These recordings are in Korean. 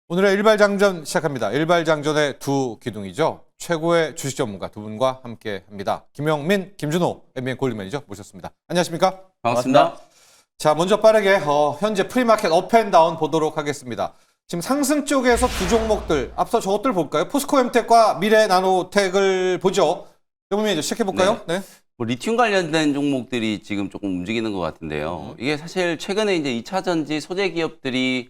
오늘의 일발장전 시작합니다. 일발장전의 두 기둥이죠. 최고의 주식 전문가 두 분과 함께합니다. 김영민, 김준호 MBN 골드 매니저 모셨습니다. 안녕하십니까? 반갑습니다. 자, 먼저 빠르게 현재 프리마켓 업앤다운 보도록 하겠습니다. 지금 상승 쪽에서 두 종목들, 앞서 저것들 볼까요? 포스코엠텍과 미래나노텍을 보죠. 영민 매니저 시작해볼까요? 네. 뭐 리튬 관련된 종목들이 지금 조금 움직이는 것 같은데요. 이게 사실 최근에 이제 2차 전지 소재 기업들이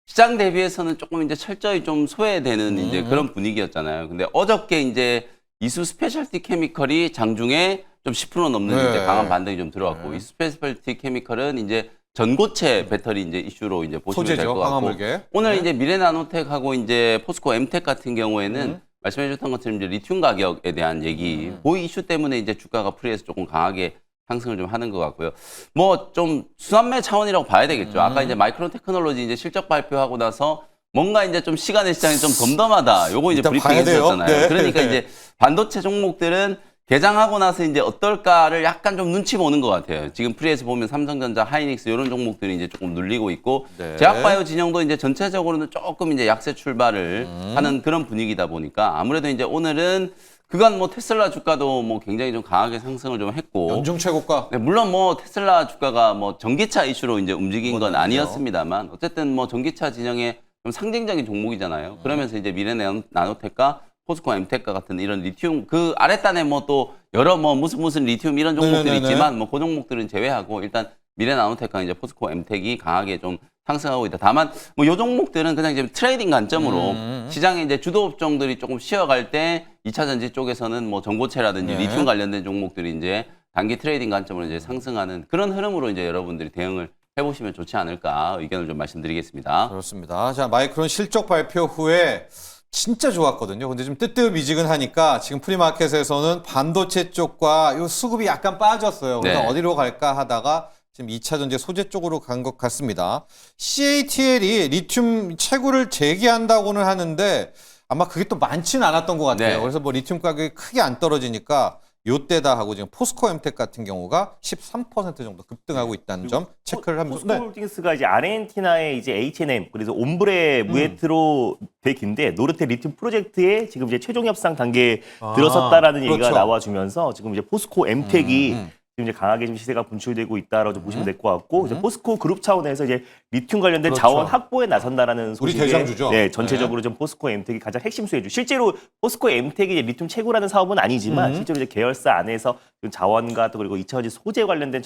시장 대비해서는 조금 이제 철저히 좀 소외되는 이제 그런 분위기였잖아요. 근데 어저께 이제 이수 스페셜티 케미컬이 장중에 좀 10% 넘는 네. 이제 강한 반등이 좀 들어왔고, 이 스페셜티 케미컬은 이제 전고체 배터리 이제 이슈로 이제 보시면 될 소재죠. 것 같고, 황화물계. 오늘 네. 이제 미래나노텍하고 이제 포스코 엠텍 같은 경우에는 말씀해 주셨던 것처럼 이제 리튬 가격에 대한 얘기, 그 이슈 때문에 이제 주가가 프리에서 조금 강하게 상승을 좀 하는 것 같고요. 뭐 좀 순환매 차원이라고 봐야 되겠죠. 아까 이제 마이크론 테크놀로지 이제 실적 발표하고 나서 뭔가 이제 좀 시간의 시장이 좀 덤덤하다. 요거 이제 일단 브리핑 봐야 돼요. 해주셨잖아요. 네. 그러니까 이제 반도체 종목들은 개장하고 나서 이제 어떨까를 약간 좀 눈치 보는 것 같아요. 지금 프리에서 보면 삼성전자, 하이닉스 이런 종목들이 이제 조금 눌리고 있고, 네. 제약바이오 진영도 이제 전체적으로는 조금 이제 약세 출발을 하는 그런 분위기다 보니까 아무래도 이제 오늘은 그간 뭐 테슬라 주가도 뭐 굉장히 좀 강하게 상승을 좀 했고, 연중 최고가. 네, 물론 뭐 테슬라 주가가 뭐 전기차 이슈로 이제 움직인 건 아니었습니다만, 어쨌든 뭐 전기차 진영의 좀 상징적인 종목이잖아요. 그러면서 이제 미래나노텍과 포스코 엠텍과 같은 이런 리튬, 그 아랫단에 뭐 또 여러 뭐 무슨 리튬 이런 종목들이 네네네. 있지만 뭐 그 종목들은 제외하고 일단 미래나노텍과 이제 포스코 엠텍이 강하게 좀 상승하고 있다. 다만 뭐 요 종목들은 그냥 이제 트레이딩 관점으로 시장의 이제 주도 업종들이 조금 쉬어갈 때 2차 전지 쪽에서는 뭐 전고체라든지 네. 리튬 관련된 종목들이 이제 단기 트레이딩 관점으로 이제 상승하는 그런 흐름으로 이제 여러분들이 대응을 해보시면 좋지 않을까 의견을 좀 말씀드리겠습니다. 그렇습니다. 자, 마이크론 실적 발표 후에 진짜 좋았거든요. 근데 좀 뜨뜻미지근하니까 지금 프리마켓에서는 반도체 쪽과 요 수급이 약간 빠졌어요. 그래서 네. 어디로 갈까 하다가 지금 2차 전지 소재 쪽으로 간 것 같습니다. CATL이 리튬 채굴을 재개한다고는 하는데 아마 그게 또 많지는 않았던 것 같아요. 네. 그래서 뭐 리튬 가격이 크게 안 떨어지니까 요때다 하고 지금 포스코엠텍 같은 경우가 13% 정도 급등하고 있다는 점 체크를 하면서 포스코홀딩스가 이제 아르헨티나의 이제 H&M 그래서 옴브레 무에트로 백인데 노르테 리튬 프로젝트에 지금 이제 최종 협상 단계에 들어섰다라는 얘기가 그렇죠. 나와주면서 지금 이제 포스코 엠텍이 지금 이제 강하게 좀 시세가 분출되고 있다라고 보시면 될 것 같고, 이제 포스코 그룹 차원에서 이제 리튬 관련된 그렇죠. 자원 확보에 나선다라는 우리 소식에 대장주죠. 네, 전체적으로 좀 포스코 엠텍이 가장 핵심 수혜주. 실제로 포스코 엠텍이 이제 리튬 채굴하는 사업은 아니지만 실제로 이제 계열사 안에서 좀 자원과 또 그리고 2차 전지 소재 관련된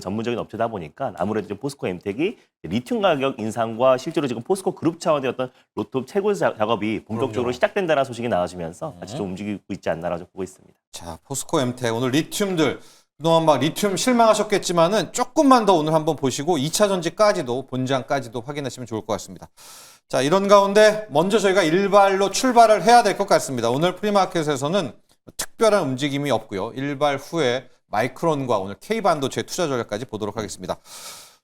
전문적인 업체다 보니까 아무래도 좀 포스코 엠텍이 리튬 가격 인상과 실제로 지금 포스코 그룹 차원의 어떤 로또 채굴 작업이 본격적으로 그럼요. 시작된다는 소식이 나와주면서 같이 좀 움직이고 있지 않나라고 보고 있습니다. 자, 포스코엠텍 오늘 리튬들 그동안 막 리튬 실망하셨겠지만은 조금만 더 오늘 한번 보시고 2차 전지까지도 본장까지도 확인하시면 좋을 것 같습니다. 자, 이런 가운데 먼저 저희가 일발로 출발을 해야 될 것 같습니다. 오늘 프리마켓에서는 특별한 움직임이 없고요. 일발 후에 마이크론과 오늘 K반도체 투자 전략까지 보도록 하겠습니다.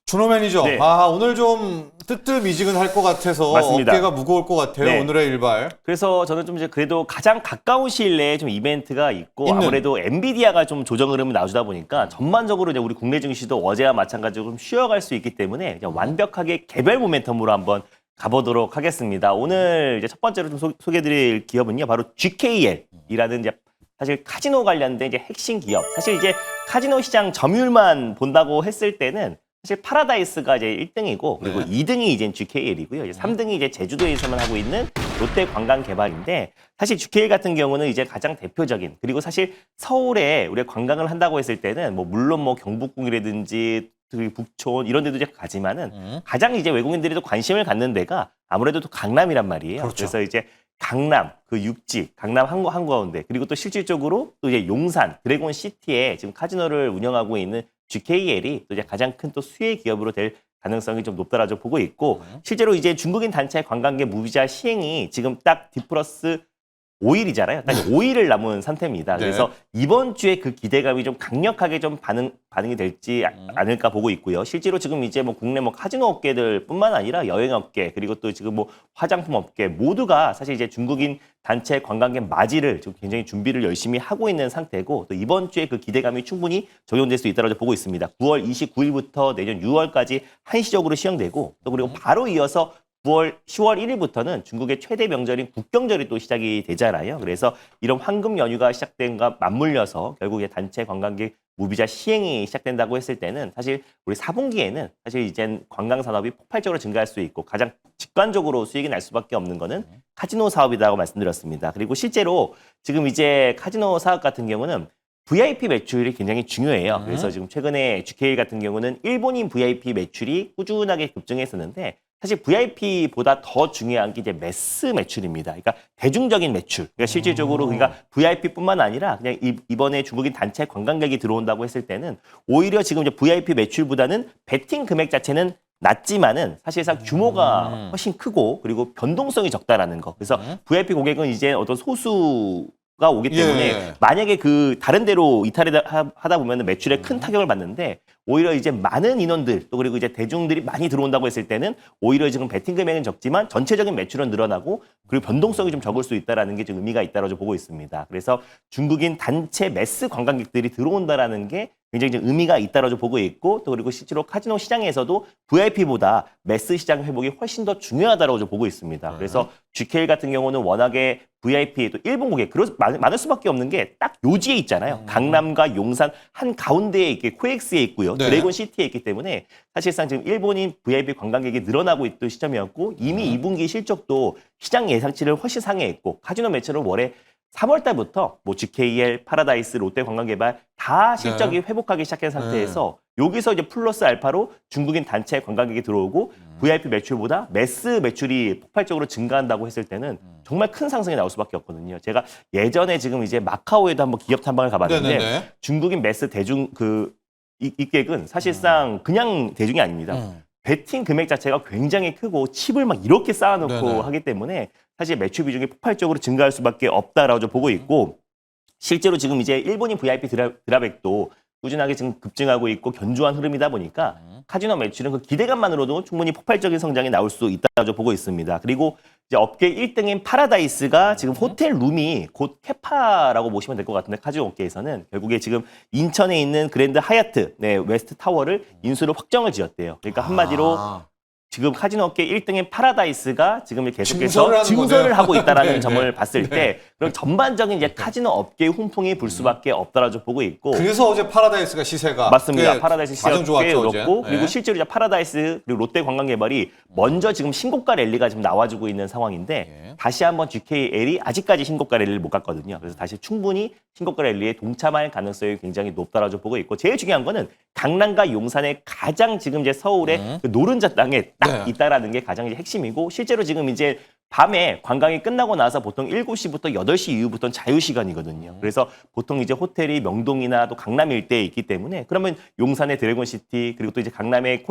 준호 매니저, 네. 오늘 좀 뜨뜻미지근할 것 같아서 맞습니다. 어깨가 무거울 것 같아요. 네. 오늘의 일발. 그래서 저는 좀 이제 그래도 가장 가까운 시일 내에 좀 이벤트가 있고 있는. 아무래도 엔비디아가 좀 조정 흐름을 나와주다 보니까 전반적으로 이제 우리 국내 증시도 어제와 마찬가지로 좀 쉬어갈 수 있기 때문에 그냥 완벽하게 개별 모멘텀으로 한번 가보도록 하겠습니다. 오늘 이제 첫 번째로 좀 소개해드릴 기업은요, 바로 GKL이라는 이제 사실 카지노 관련된 이제 핵심 기업. 사실 이제 카지노 시장 점유율만 본다고 했을 때는 사실 파라다이스가 이제 1등이고 그리고 네. 2등이 이제 GKL이고요. 이제 3등이 이제 제주도에서만 하고 있는 롯데관광개발인데, 사실 GKL 같은 경우는 이제 가장 대표적인, 그리고 사실 서울에 우리가 관광을 한다고 했을 때는 뭐 물론 뭐 경복궁이라든지 북촌 이런 데도 이제 가지만은 가장 이제 외국인들이 또 관심을 갖는 데가 아무래도 또 강남이란 말이에요. 그렇죠. 그래서 이제 강남, 그 육지, 강남 한가운데, 그리고 또 실질적으로 또 이제 용산, 드래곤 시티에 지금 카지노를 운영하고 있는 GKL이 또 이제 가장 큰 또 수혜 기업으로 될 가능성이 좀 높다라고 보고 있고, 실제로 이제 중국인 단체 관광객 무비자 시행이 지금 딱 D+5일이잖아요. 딱 5일을 남은 상태입니다. 네. 그래서 이번 주에 그 기대감이 좀 강력하게 좀 반응이 될지 않을까 보고 있고요. 실제로 지금 이제 뭐 국내 뭐 카지노 업계들뿐만 아니라 여행 업계, 그리고 또 지금 뭐 화장품 업계 모두가 사실 이제 중국인 단체 관광객 맞이를 지금 굉장히 준비를 열심히 하고 있는 상태고, 또 이번 주에 그 기대감이 충분히 적용될 수 있다고 보고 있습니다. 9월 29일부터 내년 6월까지 한시적으로 시행되고, 또 그리고 바로 이어서 10월 1일부터는 중국의 최대 명절인 국경절이 또 시작이 되잖아요. 그래서 이런 황금 연휴가 시작된과 맞물려서 결국에 단체 관광객 무비자 시행이 시작된다고 했을 때는 사실 우리 4분기에는 사실 이젠 관광 산업이 폭발적으로 증가할 수 있고 가장 직관적으로 수익이 날 수밖에 없는 거는 카지노 사업이라고 말씀드렸습니다. 그리고 실제로 지금 이제 카지노 사업 같은 경우는 VIP 매출이 굉장히 중요해요. 그래서 지금 최근에 GK 같은 경우는 일본인 VIP 매출이 꾸준하게 급증했었는데 사실 VIP보다 더 중요한 게 이제 매스 매출입니다. 그러니까 대중적인 매출. 그러니까 실질적으로 그러니까 VIP뿐만 아니라 그냥 이번에 중국인 단체 관광객이 들어온다고 했을 때는 오히려 지금 이제 VIP 매출보다는 베팅 금액 자체는 낮지만은 사실상 규모가 훨씬 크고 그리고 변동성이 적다라는 거. 그래서 VIP 고객은 이제 어떤 소수가 오기 때문에 예. 만약에 그 다른 데로 이탈을 하다 보면 매출에 큰 타격을 받는데 오히려 이제 많은 인원들 또 그리고 이제 대중들이 많이 들어온다고 했을 때는 오히려 지금 베팅 금액은 적지만 전체적인 매출은 늘어나고 그리고 변동성이 좀 적을 수 있다라는 게 좀 의미가 있다고 보고 있습니다. 그래서 중국인 단체 매스 관광객들이 들어온다라는 게 굉장히 좀 의미가 있다고 보고 있고 또 그리고 실제로 카지노 시장에서도 VIP보다 매스 시장 회복이 훨씬 더 중요하다고 보고 있습니다. 그래서 GK 같은 경우는 워낙에 VIP 또 일본 고객 많을 수밖에 없는 게 딱 요지에 있잖아요. 강남과 용산 한 가운데에 이렇게 코엑스에 있고요. 네. 드래곤 시티에 있기 때문에 사실상 지금 일본인 VIP 관광객이 늘어나고 있던 시점이었고 이미 2분기 실적도 시장 예상치를 훨씬 상회했고 카지노 매출은 월에 3월 달부터 뭐 GKL, 파라다이스, 롯데관광개발 다 실적이 회복하기 시작한 상태에서 여기서 이제 플러스 알파로 중국인 단체 관광객이 들어오고 VIP 매출보다 매스 매출이 폭발적으로 증가한다고 했을 때는 정말 큰 상승이 나올 수밖에 없거든요. 제가 예전에 지금 이제 마카오에도 한번 기업 탐방을 가봤는데 네네네. 중국인 매스 대중 입객은 사실상 그냥 대중이 아닙니다. 베팅 금액 자체가 굉장히 크고 칩을 막 이렇게 쌓아놓고 네네. 하기 때문에 사실 매출 비중이 폭발적으로 증가할 수밖에 없다라고 좀 보고 있고 실제로 지금 이제 일본인 VIP 드랍액도 꾸준하게 지금 급증하고 있고 견조한 흐름이다 보니까 카지노 매출은 그 기대감만으로도 충분히 폭발적인 성장이 나올 수 있다고 보고 있습니다. 그리고 이제 업계 1등인 파라다이스가 지금 호텔 룸이 곧 캐파라고 보시면 될 것 같은데 카지노 업계에서는 결국에 지금 인천에 있는 그랜드 하얏트 웨스트 타워를 인수로 확정을 지었대요. 그러니까 한마디로 지금 카지노 업계 1등인 파라다이스가 지금 계속해서 증설을 하고 있다라는 네, 점을 네. 봤을 때 그럼 전반적인 이제 카지노 업계의 훈풍이 불 수밖에 없다라고 보고 있고 그래서 어제 파라다이스가 시세가 맞습니다. 꽤 파라다이스 시세가 가장 좋았죠, 꽤 어제. 오르고 네. 그리고 실제로 이제 파라다이스 그리고 롯데관광개발이 먼저 지금 신고가 랠리가 지금 나와주고 있는 상황인데 예. 다시 한번 GKL이 아직까지 신고가 랠리를 못 갔거든요. 그래서 다시 충분히 신고가 랠리에 동참할 가능성이 굉장히 높다라고 보고 있고 제일 중요한 거는 강남과 용산의 가장 지금 이제 서울의 그 노른자 땅에 딱 네. 있다라는 게 가장 이제 핵심이고 실제로 지금 이제 밤에 관광이 끝나고 나서 보통 7시부터 8시 이후부터는 자유시간이거든요. 그래서 보통 이제 호텔이 명동이나 또 강남 일대에 있기 때문에 그러면 용산의 드래곤시티 그리고 또 이제 강남의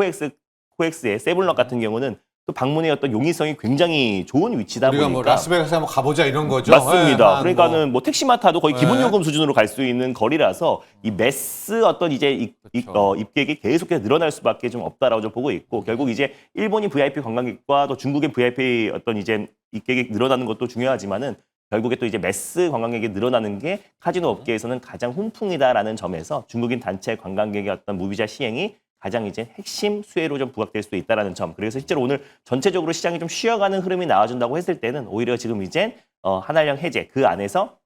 코엑스의 세븐럭 같은 경우는 또 방문의 어떤 용이성이 굉장히 좋은 위치다 우리가 보니까 뭐 라스베가스에 한번 가보자 이런 거죠. 맞습니다. 예, 그러니까는 뭐 택시만 타도 거의 기본 네. 요금 수준으로 갈 수 있는 거리라서 이 매스 어떤 이제 그렇죠. 입객이 계속해서 늘어날 수밖에 좀 없다라고 좀 보고 있고 결국 이제 일본인 VIP 관광객과 또 중국인 VIP 어떤 이제 입객이 늘어나는 것도 중요하지만은 결국에 또 이제 매스 관광객이 늘어나는 게 카지노 업계에서는 가장 훈풍이다라는 점에서 중국인 단체 관광객의 어떤 무비자 시행이 가장 이제 핵심 수혜로 좀 부각될 수 있다라는 점. 그래서 실제로 오늘 전체적으로 시장이 좀 쉬어가는 흐름이 나와준다고 했을 때는 오히려 지금 이제 한알령 해제 그 안에서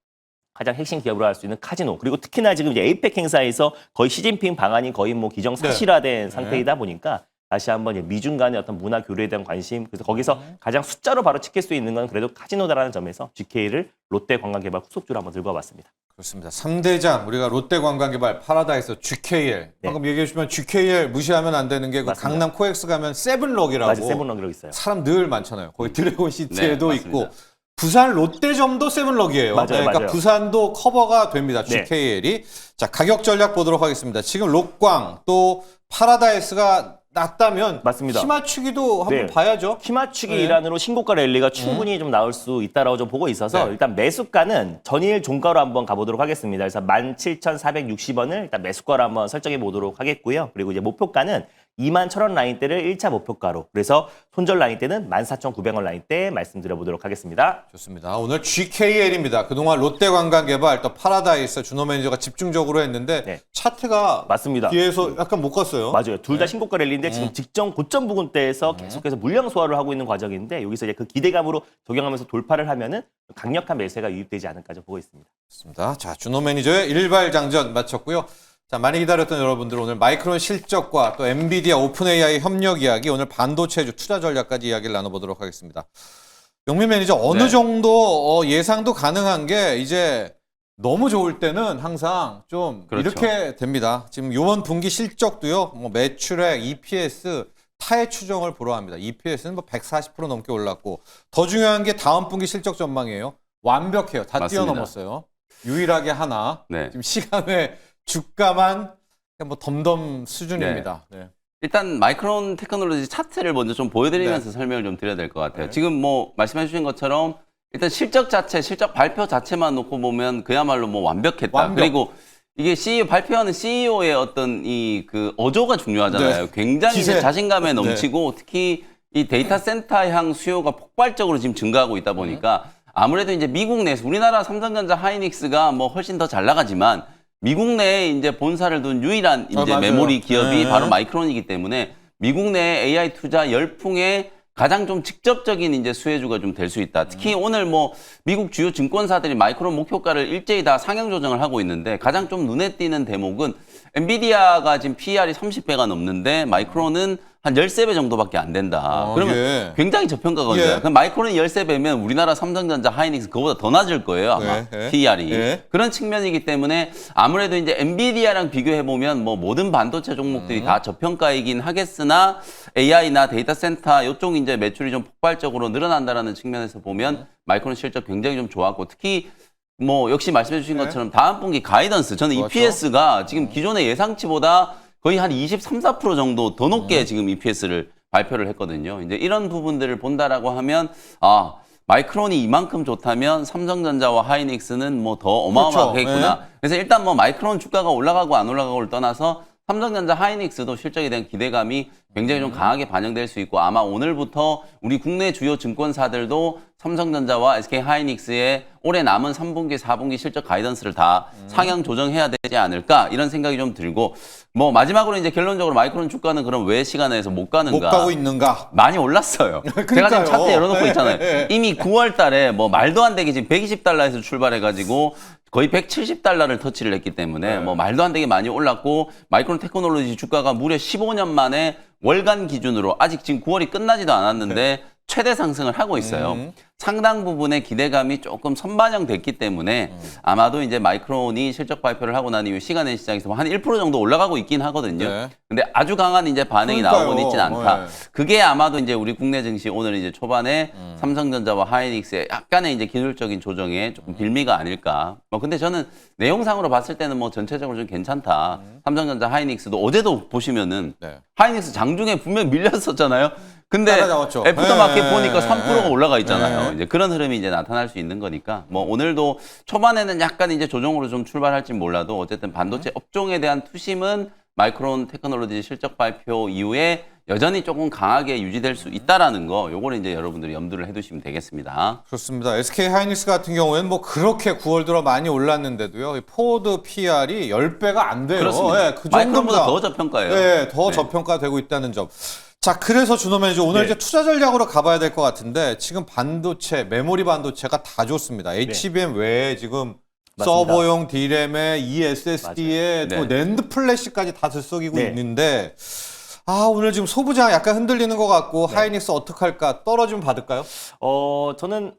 가장 핵심 기업으로 할 수 있는 카지노 그리고 특히나 지금 이제 에이펙 행사에서 거의 시진핑 방안이 거의 뭐 기정사실화된 상태이다 보니까 다시 한번 이제 미중 간의 어떤 문화 교류에 대한 관심 그래서 거기서 가장 숫자로 바로 찍힐 수 있는 건 그래도 카지노다라는 점에서 GK를 롯데관광개발 후속주로 한번 들고 와봤습니다. 그렇습니다. 3대장 우리가 롯데관광개발, 파라다이스, GKL. 방금 얘기해 주시면 GKL 무시하면 안 되는 게 그 맞습니다. 강남 코엑스 가면 세븐럭이라고. 맞아 세븐럭이라고 있어요. 사람 늘 많잖아요. 거기 드래곤시티에도 네, 있고. 맞습니다. 부산 롯데점도 세븐럭이에요. 맞아요, 그러니까 맞아요. 부산도 커버가 됩니다. 네. GKL이. 자, 가격 전략 보도록 하겠습니다. 지금 롯광 또 파라다이스가 낮다면 맞습니다. 키 맞추기도 한번 네. 봐야죠. 키 맞추기 네. 일환으로 신고가 랠리가 충분히 좀 나올 수 있다라고 좀 보고 있어서 네. 일단 매수가는 전일 종가로 한번 가보도록 하겠습니다. 그래서 17,460원을 일단 매수가로 한번 설정해 보도록 하겠고요. 그리고 이제 목표가는 21,000원 라인대를 1차 목표가로 그래서 손절 라인대는 14,900원 라인대 말씀드려보도록 하겠습니다. 좋습니다. 오늘 GKL입니다. 그동안 롯데관광개발 또 파라다이스 준호 매니저가 집중적으로 했는데 네. 차트가 맞습니다. 뒤에서 약간 못 갔어요. 맞아요. 둘 다 신고가 랠리인데 지금 직전 고점 부근대에서 계속해서 물량 소화를 하고 있는 과정인데 여기서 이제 그 기대감으로 적용하면서 돌파를 하면은 강력한 매수가 유입되지 않을까 보고 있습니다. 좋습니다. 자, 준호 매니저의 일발장전 마쳤고요. 자, 많이 기다렸던 여러분들 오늘 마이크론 실적과 또 엔비디아 오픈 AI 협력 이야기, 오늘 반도체주 투자 전략까지 이야기를 나눠보도록 하겠습니다. 영민 매니저 어느 네. 정도 예상도 가능한 게 이제 너무 좋을 때는 항상 좀 그렇죠. 이렇게 됩니다. 지금 이번 분기 실적도요, 뭐 매출액, EPS 타의 추정을 보러 합니다. EPS는 뭐 140% 넘게 올랐고 더 중요한 게 다음 분기 실적 전망이에요. 완벽해요. 다 맞습니다. 뛰어넘었어요. 유일하게 하나 네. 지금 시간에 주가만 뭐 덤덤 수준입니다. 네. 일단 마이크론 테크놀로지 차트를 먼저 좀 보여드리면서 설명을 좀 드려야 될 것 같아요. 네. 지금 뭐 말씀해 주신 것처럼 일단 실적 자체, 실적 발표 자체만 놓고 보면 그야말로 뭐 완벽했다. 완벽. 그리고 이게 CEO 발표하는 CEO의 어떤 이 그 어조가 중요하잖아요. 네. 굉장히 이제 기세. 자신감에 넘치고 특히 이 데이터 센터향 수요가 폭발적으로 지금 증가하고 있다 보니까 아무래도 이제 미국 내에서 우리나라 삼성전자 하이닉스가 뭐 훨씬 더 잘 나가지만 미국 내에 이제 본사를 둔 유일한 이제 맞아요. 메모리 기업이 네. 바로 마이크론이기 때문에 미국 내 AI 투자 열풍에 가장 좀 직접적인 이제 수혜주가 좀 될 수 있다. 특히 오늘 뭐 미국 주요 증권사들이 마이크론 목표가를 일제히 다 상향 조정을 하고 있는데 가장 좀 눈에 띄는 대목은 엔비디아가 지금 PER이 30배가 넘는데 마이크론은 한 13배 정도밖에 안 된다. 그러면 예. 굉장히 저평가거든요. 예. 그럼 마이크론이 13배면 우리나라 삼성전자 하이닉스 그거보다 더 낮을 거예요, 아마. 네, 네. PER이. 예. 그런 측면이기 때문에 아무래도 이제 엔비디아랑 비교해 보면 뭐 모든 반도체 종목들이 다 저평가이긴 하겠으나 AI나 데이터 센터 이쪽 이제 매출이 좀 폭발적으로 늘어난다라는 측면에서 보면 마이크론 실적 굉장히 좀 좋았고 특히 뭐 역시 말씀해 주신 네. 것처럼 다음 분기 가이던스 저는 좋았죠. EPS가 지금 기존의 예상치보다 거의 한 23, 4% 정도 더 높게 지금 EPS를 발표를 했거든요. 이제 이런 부분들을 본다라고 하면 아 마이크론이 이만큼 좋다면 삼성전자와 하이닉스는 뭐 더 어마어마하겠구나. 그렇죠. 그래서 일단 뭐 마이크론 주가가 올라가고 안 올라가고를 떠나서 삼성전자 하이닉스도 실적에 대한 기대감이 굉장히 좀 강하게 반영될 수 있고 아마 오늘부터 우리 국내 주요 증권사들도 삼성전자와 SK 하이닉스의 올해 남은 3분기, 4분기 실적 가이던스를 다 상향 조정해야 되지 않을까 이런 생각이 좀 들고 뭐 마지막으로 이제 결론적으로 마이크론 주가는 그럼 왜 시간에서 못 가는가? 못 가고 있는가? 많이 올랐어요. 제가 그러니까요. 지금 차트 열어놓고 있잖아요. 네. 이미 9월 달에 뭐 말도 안 되게 지금 120달러에서 출발해가지고 거의 170달러를 터치를 했기 때문에 뭐 말도 안 되게 많이 올랐고 마이크론 테크놀로지 주가가 무려 15년 만에 월간 기준으로 아직 지금 9월이 끝나지도 않았는데 최대 상승을 하고 있어요. 상당 부분의 기대감이 조금 선반영됐기 때문에 아마도 이제 마이크론이 실적 발표를 하고 난 이후 시간의 시장에서 한 1% 정도 올라가고 있긴 하거든요. 네. 근데 아주 강한 이제 반응이 그러니까요. 나오고 있지는 않다. 네. 그게 아마도 이제 우리 국내 증시 오늘 이제 초반에 삼성전자와 하이닉스의 약간의 이제 기술적인 조정에 조금 빌미가 아닐까. 뭐 근데 저는 내용상으로 봤을 때는 뭐 전체적으로 좀 괜찮다. 삼성전자 하이닉스도 어제도 보시면은 네. 하이닉스 장중에 분명 밀렸었잖아요. 근데 따라잡았죠. 애프터마켓 네. 보니까 3%가 올라가 있잖아요. 네. 이제 그런 흐름이 이제 나타날 수 있는 거니까 뭐 오늘도 초반에는 약간 이제 조정으로 좀 출발할지 몰라도 어쨌든 반도체 업종에 대한 투심은 마이크론 테크놀로지 실적 발표 이후에 여전히 조금 강하게 유지될 수 있다라는 거 요거를 이제 여러분들이 염두를 해두시면 되겠습니다. 그렇습니다. SK 하이닉스 같은 경우에는 뭐 그렇게 9월 들어 많이 올랐는데도요. 이 포워드 PR이 10배가 안 돼요. 그렇습니다. 예, 그 마이크론보다 정도입니다. 더 저평가예요. 네, 더 네. 저평가되고 있다는 점. 자, 그래서 준호 매니저 오늘 네. 이제 투자 전략으로 가봐야 될 것 같은데 지금 반도체, 메모리 반도체가 다 좋습니다. HBM 외에 지금 맞습니다. 서버용 D램에 eSSD에 맞아요. 또 네. 낸드 플래시까지 다 들썩이고 네. 있는데 아, 오늘 지금 소부장 약간 흔들리는 것 같고 하이닉스 어떡할까? 떨어지면 받을까요? 저는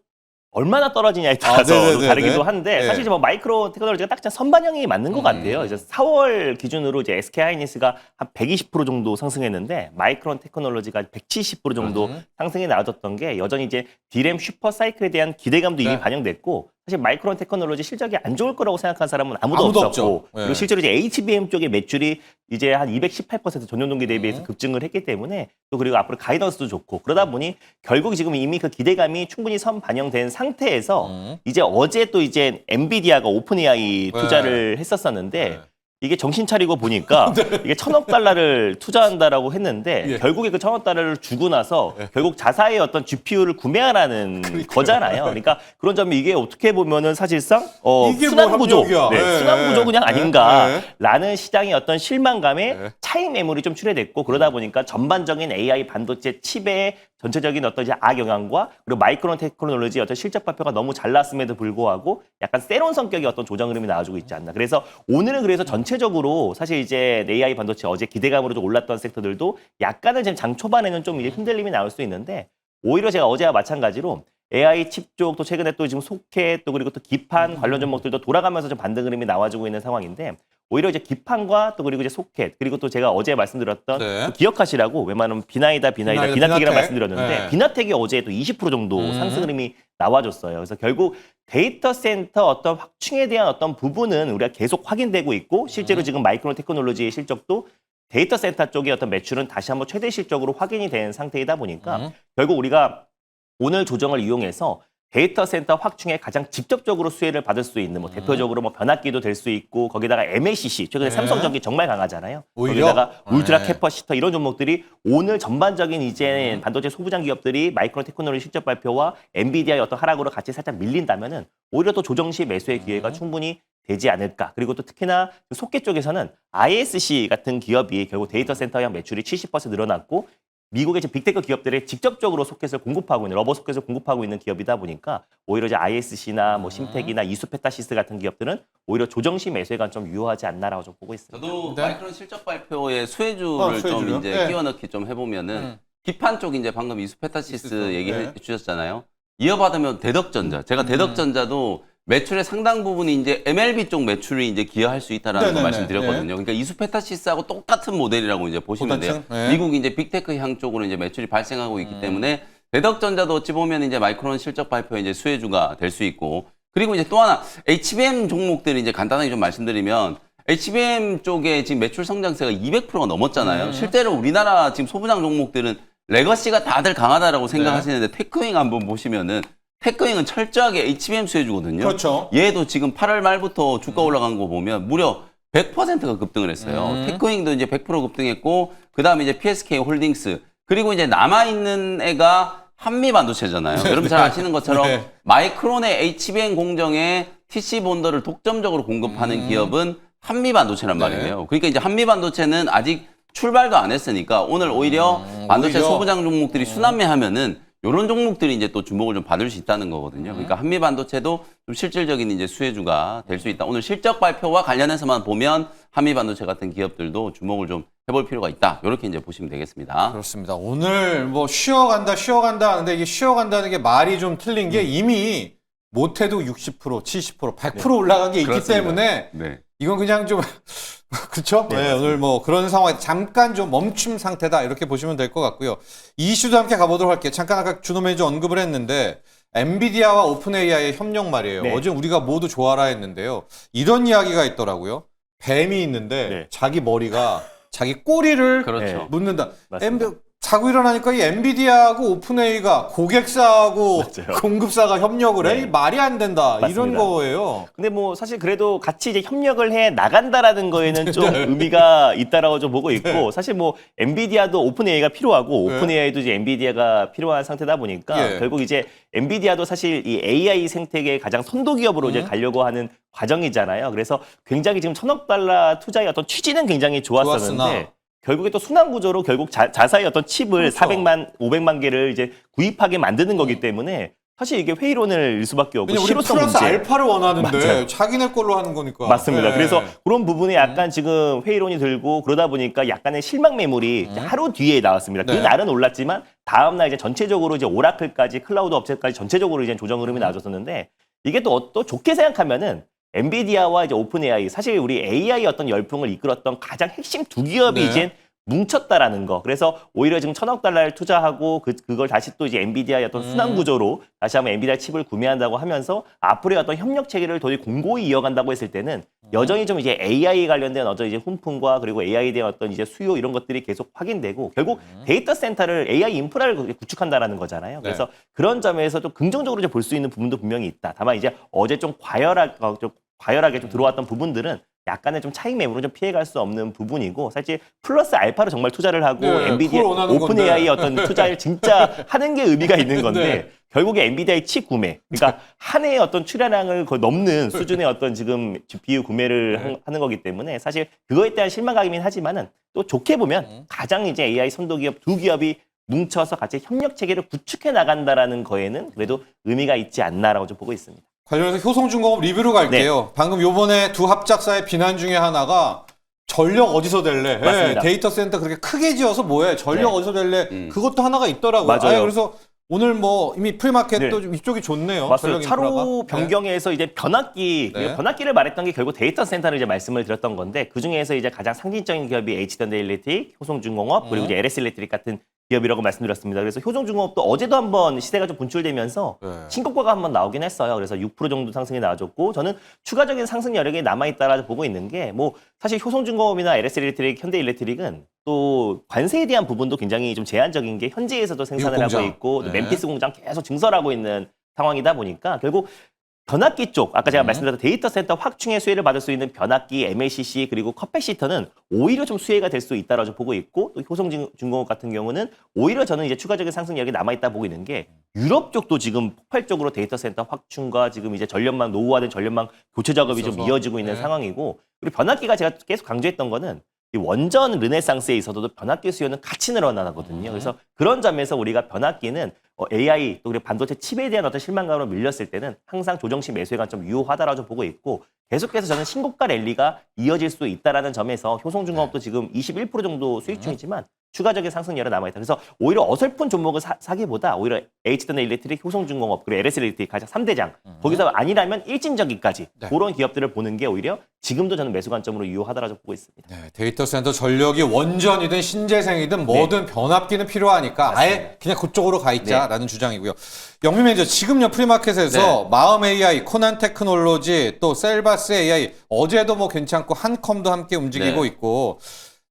얼마나 떨어지냐에 따라서 네네네네. 다르기도 한데 네. 사실 이제 뭐 마이크로 테크놀로지가 딱 선반영이 맞는 것 같아요. 이제 4월 기준으로 이제 SK 하이닉스가 한 120% 정도 상승했는데 마이크론 테크놀로지가 170% 정도 상승이 나와줬던 게 여전히 이제 D램 슈퍼 사이클에 대한 기대감도 이미 네. 반영됐고 사실 마이크론 테크놀로지 실적이 안 좋을 거라고 생각한 사람은 아무도 아무도 없었고 없죠. 네. 그리고 실제로 이제 HBM 쪽의 매출이 이제 한 218% 전년 동기 대비해서 급증을 했기 때문에 또 그리고 앞으로 가이던스도 좋고 그러다 보니 결국 지금 이미 그 기대감이 충분히 선 반영된 상태에서 이제 어제 또 이제 엔비디아가 오픈 AI 투자를 했었었는데 네. 이게 정신 차리고 보니까 이게 1,000억 달러를 투자한다라고 했는데 예. 결국에 그 1,000억 달러를 주고 나서 결국 자사의 어떤 GPU를 구매하라는 거잖아요. 그러니까 그런 점이 이게 어떻게 보면은 사실상 이게 순환 뭐 구조, 합리적이야. 예. 순환 구조 그냥 예. 아닌가라는 시장의 어떤 실망감에 예. 차익 매물이 좀 출해됐고 그러다 보니까 전반적인 AI 반도체 칩의 전체적인 어떤 이제 악영향과 그리고 마이크론 테크놀로지 어떤 실적 발표가 너무 잘 났음에도 불구하고 약간 세론 성격의 어떤 조정 흐름이 나와주고 있지 않나. 그래서 오늘은 그래서 전체적으로 사실 이제 AI 반도체 어제 기대감으로 좀 올랐던 섹터들도 약간은 지금 장 초반에는 좀 이제 흔들림이 나올 수 있는데 오히려 제가 어제와 마찬가지로 AI 칩 쪽 또 최근에 또 지금 소켓 또 그리고 또 기판 관련 종목들도 돌아가면서 좀 반등 흐름이 나와주고 있는 상황인데 오히려 이제 기판과 또 그리고 이제 소켓 그리고 또 제가 어제 말씀드렸던 네. 또 기억하시라고 웬만하면 비나텍이라고 비나텍. 말씀드렸는데 네. 비나텍이 어제 또 20% 정도 상승 흐름이 나와줬어요. 그래서 결국 데이터 센터 어떤 확충에 대한 어떤 부분은 우리가 계속 확인되고 있고 실제로 지금 마이크론 테크놀로지의 실적도 데이터 센터 쪽의 어떤 매출은 다시 한번 최대 실적으로 확인이 된 상태이다 보니까 결국 우리가 오늘 조정을 이용해서 데이터 센터 확충에 가장 직접적으로 수혜를 받을 수 있는 뭐 대표적으로 뭐 변압기도 될 수 있고 거기다가 MACC 최근에 네. 삼성전기 정말 강하잖아요. 오히려? 거기다가 울트라 네. 캐퍼시터 이런 종목들이 오늘 전반적인 이제 반도체 소부장 기업들이 마이크론 테크놀로지 실적 발표와 엔비디아의 어떤 하락으로 같이 살짝 밀린다면은 오히려 또 조정 시 매수의 기회가 충분히 되지 않을까. 그리고 또 특히나 소켓 쪽에서는 ISC 같은 기업이 결국 데이터 센터형 매출이 70% 늘어났고 미국의 지금 빅테크 기업들에 직접적으로 소켓을 공급하고 있는 러버 소켓을 공급하고 있는 기업이다 보니까 오히려 이제 ISC나 뭐 심텍이나 이수페타시스 같은 기업들은 오히려 조정 시 매수가 좀 유효하지 않나라고 좀 보고 있습니다. 저도 네. 마이크론 실적 발표의 수혜주를 좀 수혜주요? 이제 네. 끼워넣기 좀 해보면은 기판 쪽 이제 방금 이수페타시스 얘기해 네. 주셨잖아요. 이어받으면 대덕전자. 제가 대덕전자도 매출의 상당 부분이 이제 MLB 쪽 매출이 이제 기여할 수 있다라는 거 네네네. 말씀드렸거든요. 그러니까 이수페타시스하고 똑같은 모델이라고 이제 보시면 돼요. 고단층? 네. 미국 이제 빅테크 향 쪽으로 이제 매출이 발생하고 있기 때문에 대덕전자도 어찌 보면 이제 마이크론 실적 발표에 이제 수혜주가 될 수 있고 그리고 이제 또 하나 HBM 종목들이 이제 간단하게 좀 말씀드리면 HBM 쪽에 지금 매출 성장세가 200%가 넘었잖아요. 실제로 우리나라 지금 소부장 종목들은 레거시가 다들 강하다라고 생각하시는데 테크윙 한번 보시면은 테크윙은 철저하게 HBM 수혜주거든요. 그렇죠. 얘도 지금 8월 말부터 주가 올라간 거 보면 무려 100%가 급등을 했어요. 테크윙도 이제 100% 급등했고 그다음에 이제 PSK 홀딩스 그리고 이제 남아 있는 애가 한미반도체잖아요. 여러분 잘 아시는 것처럼 네. 마이크론의 HBM 공정에 TC 본더를 독점적으로 공급하는 기업은 한미반도체란 네. 말이에요. 그러니까 이제 한미반도체는 아직 출발도 안 했으니까 오늘 오히려 반도체 오히려. 소부장 종목들이 순환매하면은 이런 종목들이 이제 또 주목을 좀 받을 수 있다는 거거든요. 그러니까 한미 반도체도 좀 실질적인 이제 수혜주가 될 수 있다. 오늘 실적 발표와 관련해서만 보면 한미 반도체 같은 기업들도 주목을 좀 해볼 필요가 있다. 이렇게 이제 보시면 되겠습니다. 그렇습니다. 오늘 뭐 쉬어간다 하는데 이게 쉬어간다는 게 말이 좀 틀린 게 이미 못해도 60%, 70%, 100% 올라간 게 있기 그렇습니다. 때문에 네. 이건 그냥 좀 그렇죠? 네, 오늘 뭐 그런 상황에 잠깐 좀 멈춤 상태다 이렇게 보시면 될 것 같고요. 이슈도 함께 가보도록 할게요. 잠깐 아까 준호 매니저 언급을 했는데 엔비디아와 오픈 AI의 협력 말이에요. 네. 어제 우리가 모두 좋아라 했는데요. 이런 이야기가 있더라고요. 뱀이 있는데 네. 자기 머리가 자기 꼬리를 그렇죠. 묻는다. 맞습니다. 자고 일어나니까 이 엔비디아하고 오픈AI가 고객사하고 맞아요. 공급사가 협력을 해? 네. 이 말이 안 된다. 이런 맞습니다. 거예요. 근데 뭐 사실 그래도 같이 이제 협력을 해 나간다라는 거에는 좀 네. 의미가 있다라고 좀 보고 있고 사실 뭐 엔비디아도 오픈 AI가 필요하고 네. 오픈 AI도 이제 엔비디아가 필요한 상태다 보니까 예. 결국 이제 엔비디아도 사실 이 AI 생태계의 가장 선도 기업으로 이제 가려고 하는 과정이잖아요. 그래서 굉장히 지금 1,000억 달러 투자의 어떤 취지는 굉장히 좋았었는데 좋았으나. 결국에 또 순환 구조로 결국 자사의 어떤 칩을 그렇죠. 400만, 500만 개를 이제 구입하게 만드는 거기 때문에 사실 이게 회의론을 일 수밖에 없고 왜냐면 우리 실효성 플러스 문제. 알파를 원하는데 맞아요. 자기네 걸로 하는 거니까. 맞습니다. 네. 그래서 그런 부분에 약간 지금 회의론이 들고 그러다 보니까 약간의 실망 매물이 이제 하루 뒤에 나왔습니다. 네. 그 날은 올랐지만 다음 날 이제 전체적으로 이제 오라클까지 클라우드 업체까지 전체적으로 이제 조정 흐름이 나와줬었는데 이게 또 좋게 생각하면은 엔비디아와 이제 오픈 AI 사실 우리 AI 어떤 열풍을 이끌었던 가장 핵심 두 기업이 네. 이제 뭉쳤다라는 거. 그래서 오히려 지금 1,000억 달러를 투자하고 그걸 다시 또 이제 엔비디아의 어떤 순환 구조로 다시 한번 엔비디아 칩을 구매한다고 하면서 앞으로의 어떤 협력 체계를 더 공고히 이어간다고 했을 때는 여전히 좀 이제 AI 관련된 어떤 이제 훈풍과 그리고 AI에 대한 어떤 이제 수요 이런 것들이 계속 확인되고 결국 데이터 센터를 AI 인프라를 구축한다라는 거잖아요. 그래서 그런 점에서 좀 긍정적으로 볼 수 있는 부분도 분명히 있다. 다만 이제 어제 좀 과열하게 좀 들어왔던 부분들은 약간의 좀 차익 매물은 좀 피해갈 수 없는 부분이고 사실 플러스 알파로 정말 투자를 하고 네, 엔비디아 그걸 원하는 오픈 건데. AI의 어떤 투자를 진짜 하는 게 의미가 있는 건데 네. 결국에 엔비디아의 치구매 그러니까 한 해의 어떤 출하량을 거의 넘는 수준의 어떤 지금 GPU 구매를 하는 거기 때문에 사실 그거에 대한 실망감이긴 하지만은 또 좋게 보면 가장 이제 AI 선도 기업 두 기업이 뭉쳐서 같이 협력 체계를 구축해 나간다라는 거에는 그래도 의미가 있지 않나라고 좀 보고 있습니다. 관련해서 효성중공업 리뷰로 갈게요. 네. 방금 요번에 두 합작사의 비난 중에 하나가 전력 어디서 댈래? 맞습니다. 데이터 센터 그렇게 크게 지어서 뭐해? 전력 네. 어디서 댈래? 그것도 하나가 있더라고요. 맞아요. 그래서 오늘 뭐 이미 프리마켓도 네. 좀 이쪽이 좋네요. 맞아요. 전력 차로 인프라가. 변경에서 이제 변압기, 네. 변압기를 말했던 게 결국 데이터 센터를 이제 말씀을 드렸던 건데 그 중에서 이제 가장 상징적인 기업이 H전자일렉트릭, 효성중공업 그리고 이제 LS일렉트릭 같은 기업이라고 말씀드렸습니다. 그래서 효성중공업도 어제도 한번 시세가 좀 분출되면서 네. 신고가가 한번 나오긴 했어요. 그래서 6% 정도 상승이 나와줬고 저는 추가적인 상승 여력이 남아있다라고 보고 있는 게 뭐 사실 효성중공업이나 LS일렉트릭, 현대일렉트릭은 또 관세에 대한 부분도 굉장히 좀 제한적인 게 현지에서도 생산을 미국 하고 공장. 있고 또 네. 멤피스 공장 계속 증설하고 있는 상황이다 보니까 결국 변압기 쪽, 아까 제가 말씀드렸던 데이터 센터 확충의 수혜를 받을 수 있는 변압기, MLCC 그리고 커패시터는 오히려 좀 수혜가 될 수 있다라고 좀 보고 있고 또 효성중공업 같은 경우는 오히려 저는 이제 추가적인 상승력이 남아있다 보고 있는 게 유럽 쪽도 지금 폭발적으로 데이터 센터 확충과 지금 이제 전력망 노후화된 전력망 교체 작업이 좀 있어서. 이어지고 있는 네. 상황이고 그리고 변압기가 제가 계속 강조했던 거는 이 원전 르네상스에 있어서도 변압기 수요는 같이 늘어나거든요. 그래서 그런 점에서 우리가 변압기는 AI 또 그리고 반도체 칩에 대한 어떤 실망감으로 밀렸을 때는 항상 조정식 매수가 좀 유효하다라고 좀 보고 있고 계속해서 저는 신고가 랠리가 이어질 수 있다라는 점에서 효성중공업도 지금 21% 정도 수익 중이지만 추가적인 상승률이 남아있다. 그래서 오히려 어설픈 종목을 사기보다 오히려 H전자일렉트릭, 효성중공업 그리고 LS일렉트릭 가장 3대장 거기서 아니라면 일진전기까지 네. 그런 기업들을 보는 게 오히려 지금도 저는 매수 관점으로 유효하다라고 보고 있습니다. 네, 데이터 센터 전력이 원전이든 신재생이든 뭐든 변압기는 필요하니까 아예 그냥 그쪽으로 가 있자라는 주장이고요. 영민 매니저 지금요 프리마켓에서 마음 AI, 코난 테크놀로지 또 셀바스 AI 어제도 뭐 괜찮고 한컴도 함께 움직이고 네. 있고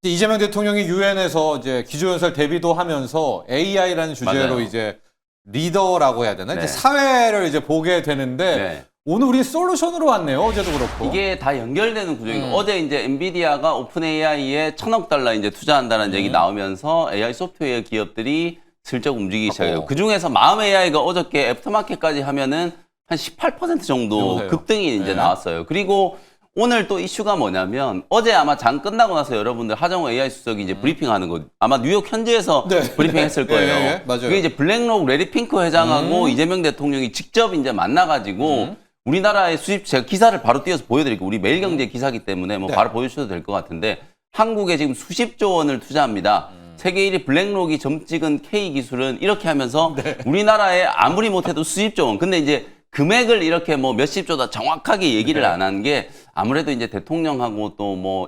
이재명 대통령이 유엔에서 이제 기조연설 대비도 하면서 AI라는 주제로 맞아요. 이제 리더라고 해야 되나? 네. 이제 사회를 이제 보게 되는데 네. 오늘 우리 솔루션으로 왔네요. 어제도 그렇고. 이게 다 연결되는 구조인 어제 이제 엔비디아가 오픈 AI에 1,000억 달러 이제 투자한다는 얘기 나오면서 AI 소프트웨어 기업들이 슬쩍 움직이기 시작해요. 그 중에서 마음 AI가 어저께 애프터마켓까지 하면은 한 18% 정도 그러세요. 급등이 이제 네. 나왔어요. 그리고 오늘 또 이슈가 뭐냐면 어제 아마 장 끝나고 나서 여러분들 하정우 AI 수석이 이제 브리핑하는 거 아마 뉴욕 현지에서 네. 브리핑했을 거예요. 예, 맞아요. 그게 이제 블랙록 레리 핑크 회장하고 이재명 대통령이 직접 이제 만나가지고 우리나라의 수입 제가 기사를 바로 띄워서 보여드릴게요. 우리 매일경제 기사기 때문에 뭐 네. 바로 보여주셔도 될 것 같은데 한국에 지금 수십조 원을 투자합니다. 세계 1위 블랙록이 점 찍은 K 기술은 이렇게 하면서 우리나라에 아무리 못해도 수십조 원. 근데 이제 금액을 이렇게 뭐 몇십조다 정확하게 얘기를 안 한 게 아무래도 이제 대통령하고 또 뭐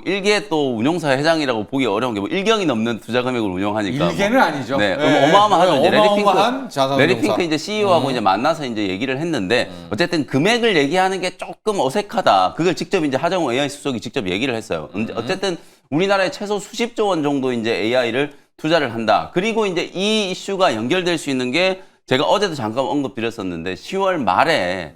일개 또 운용사 회장이라고 보기 어려운 게 뭐 1경이 넘는 투자 금액을 운용하니까 일개는 아니죠. 네, 예, 어마어마하죠. 이제 어마어마한 자산운용사. 레리 핑크 이제 CEO하고 이제 만나서 이제 얘기를 했는데 어쨌든 금액을 얘기하는 게 조금 어색하다. 그걸 직접 이제 하정우 AI 수석이 직접 얘기를 했어요. 어쨌든 우리나라에 최소 수십조 원 정도 이제 AI를 투자를 한다. 그리고 이제 이 이슈가 연결될 수 있는 게 제가 어제도 잠깐 언급드렸었는데 10월 말에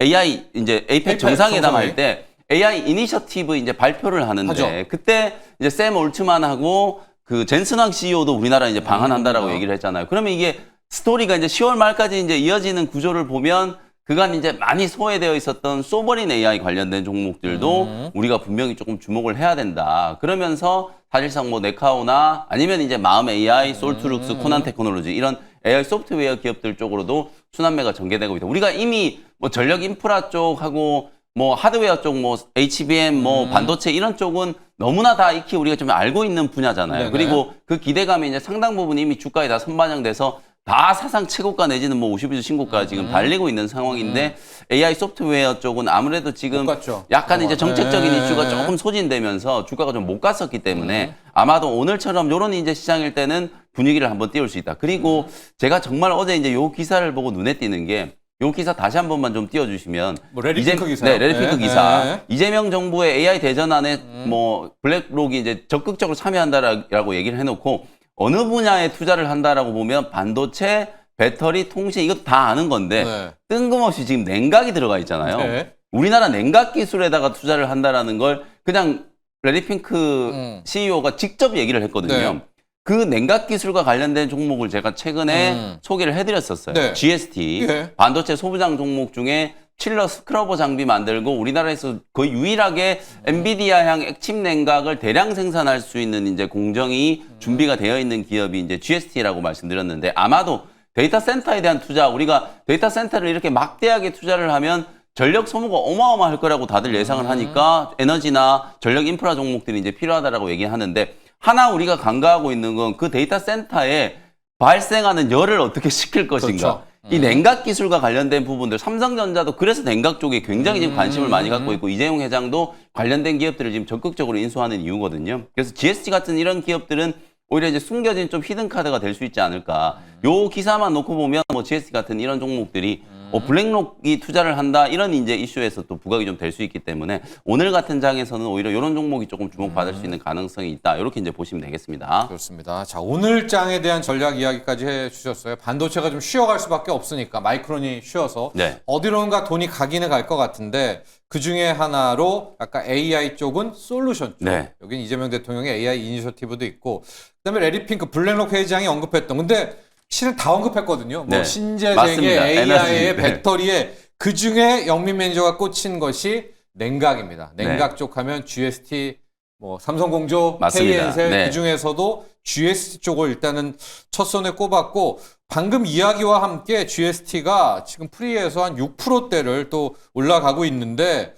AI 이제 APEC 정상회담 할 때 AI 이니셔티브 이제 발표를 하는데 하죠. 그때 이제 샘 올트만하고 그 젠슨 황 CEO도 우리나라 이제 방한한다라고 얘기를 했잖아요. 그러면 이게 스토리가 이제 10월 말까지 이제 이어지는 구조를 보면 그간 이제 많이 소외되어 있었던 소버린 AI 관련된 종목들도 우리가 분명히 조금 주목을 해야 된다. 그러면서 사실상 뭐 네카오나 아니면 이제 마음 AI, 솔트룩스, 코난 테크놀로지 이런 AI 소프트웨어 기업들 쪽으로도 순환매가 전개되고 있다. 우리가 이미 뭐 전력 인프라 쪽하고 뭐 하드웨어 쪽 뭐 HBM 뭐 반도체 이런 쪽은 너무나 다 익히 우리가 좀 알고 있는 분야잖아요. 네네. 그리고 그 기대감이 이제 상당 부분 이미 주가에 다 선반영돼서 다 사상 최고가 내지는 뭐 50일 신고가 지금 달리고 있는 상황인데 AI 소프트웨어 쪽은 아무래도 지금 못 갔죠. 약간 이제 정책적인 네. 이슈가 조금 소진되면서 주가가 좀 못 갔었기 때문에 아마도 오늘처럼 요런 이제 시장일 때는 분위기를 한번 띄울 수 있다. 그리고 제가 정말 어제 이제 요 기사를 보고 눈에 띄는 게 요 기사 다시 한 번만 좀 띄워주시면 뭐 레리핑크 기사요? 네, 레리핑크 네. 기사. 네. 이재명 정부의 AI 대전안에 뭐 블랙록이 이제 적극적으로 참여한다라고 얘기를 해놓고 어느 분야에 투자를 한다라고 보면 반도체, 배터리, 통신 이것도 다 아는 건데 네. 뜬금없이 지금 냉각이 들어가 있잖아요. 네. 우리나라 냉각 기술에다가 투자를 한다라는 걸 그냥 레리핑크 CEO가 직접 얘기를 했거든요. 네. 그 냉각 기술과 관련된 종목을 제가 최근에 소개를 해드렸었어요. 네. GST, 예. 반도체 소부장 종목 중에 칠러 스크러버 장비 만들고 우리나라에서 거의 유일하게 엔비디아향 액침 냉각을 대량 생산할 수 있는 이제 공정이 준비가 되어 있는 기업이 이제 GST라고 말씀드렸는데 아마도 데이터 센터에 대한 투자, 우리가 데이터 센터를 이렇게 막대하게 투자를 하면 전력 소모가 어마어마할 거라고 다들 예상을 하니까 에너지나 전력 인프라 종목들이 이제 필요하다라고 얘기하는데 하나 우리가 간과하고 있는 건 그 데이터 센터에 발생하는 열을 어떻게 식힐 것인가. 그렇죠. 이 냉각 기술과 관련된 부분들, 삼성전자도 그래서 냉각 쪽에 굉장히 지금 관심을 많이 갖고 있고 이재용 회장도 관련된 기업들을 지금 적극적으로 인수하는 이유거든요. 그래서 GST 같은 이런 기업들은 오히려 이제 숨겨진 좀 히든 카드가 될 수 있지 않을까. 요 기사만 놓고 보면 뭐 GST 같은 이런 종목들이 블랙록이 투자를 한다 이런 이제 이슈에서 또 부각이 좀 될 수 있기 때문에 오늘 같은 장에서는 오히려 이런 종목이 조금 주목받을 수 있는 가능성이 있다. 이렇게 이제 보시면 되겠습니다. 그렇습니다. 자, 오늘 장에 대한 전략 이야기까지 해주셨어요. 반도체가 좀 쉬어갈 수밖에 없으니까 마이크론이 쉬어서 네. 어디론가 돈이 가기는 갈 것 같은데 그 중에 하나로 아까 AI 쪽은 솔루션 쪽. 네. 여긴 이재명 대통령의 AI 이니셔티브도 있고 그다음에 레리핑크 블랙록 회장이 언급했던 근데 실은 다 언급했거든요. 뭐 네. 신재생의 맞습니다. AI의 에너지. 네. 배터리에 그 중에 영민 매니저가 꽂힌 것이 냉각입니다. 냉각 네. 쪽 하면 GST, 뭐 삼성공조, 맞습니다. KN셀 네. 그 중에서도 GST 쪽을 일단은 첫 손에 꼽았고 방금 이야기와 함께 GST가 지금 프리에서 한 6%대를 또 올라가고 있는데